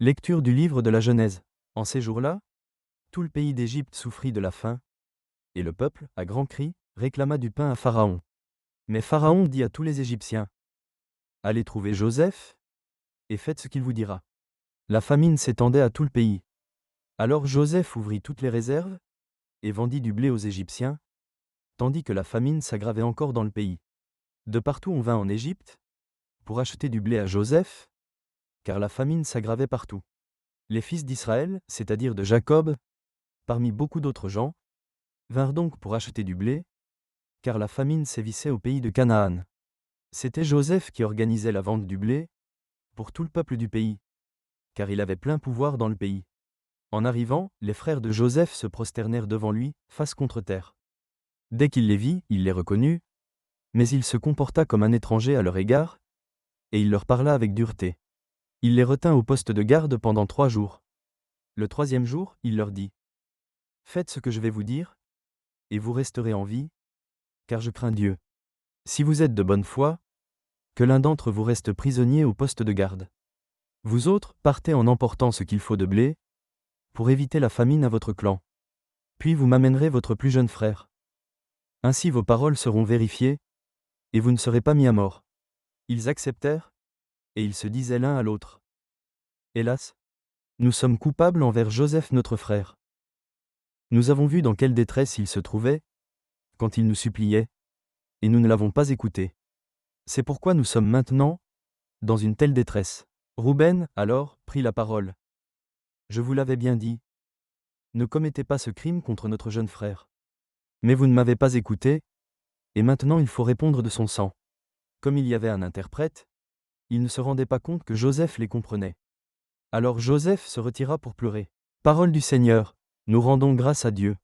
Lecture du livre de la Genèse. En ces jours-là, tout le pays d'Égypte souffrit de la faim, et le peuple, à grands cris, réclama du pain à Pharaon. Mais Pharaon dit à tous les Égyptiens, « Allez trouver Joseph, et faites ce qu'il vous dira. » La famine s'étendait à tout le pays. Alors Joseph ouvrit toutes les réserves, et vendit du blé aux Égyptiens, tandis que la famine s'aggravait encore dans le pays. De partout on vint en Égypte, pour acheter du blé à Joseph, car la famine s'aggravait partout. Les fils d'Israël, c'est-à-dire de Jacob, parmi beaucoup d'autres gens, vinrent donc pour acheter du blé, car la famine sévissait au pays de Canaan. C'était Joseph qui organisait la vente du blé, pour tout le peuple du pays, car il avait plein pouvoir dans le pays. En arrivant, les frères de Joseph se prosternèrent devant lui, face contre terre. Dès qu'il les vit, il les reconnut, mais il se comporta comme un étranger à leur égard, et il leur parla avec dureté. Il les retint au poste de garde pendant 3 jours. Le 3e jour, il leur dit, « Faites ce que je vais vous dire, et vous resterez en vie, car je crains Dieu. Si vous êtes de bonne foi, que l'un d'entre vous reste prisonnier au poste de garde. Vous autres, partez en emportant ce qu'il faut de blé, pour éviter la famine à votre clan. Puis vous m'amènerez votre plus jeune frère. Ainsi vos paroles seront vérifiées, et vous ne serez pas mis à mort. » Ils acceptèrent, et ils se disaient l'un à l'autre, « Hélas, nous sommes coupables envers Joseph notre frère. Nous avons vu dans quelle détresse il se trouvait, quand il nous suppliait, et nous ne l'avons pas écouté. C'est pourquoi nous sommes maintenant dans une telle détresse. » Rouben, alors, prit la parole. « Je vous l'avais bien dit. Ne commettez pas ce crime contre notre jeune frère. Mais vous ne m'avez pas écouté, et maintenant il faut répondre de son sang. » Comme il y avait un interprète, ils ne se rendaient pas compte que Joseph les comprenait. Alors Joseph se retira pour pleurer. Parole du Seigneur, nous rendons grâce à Dieu.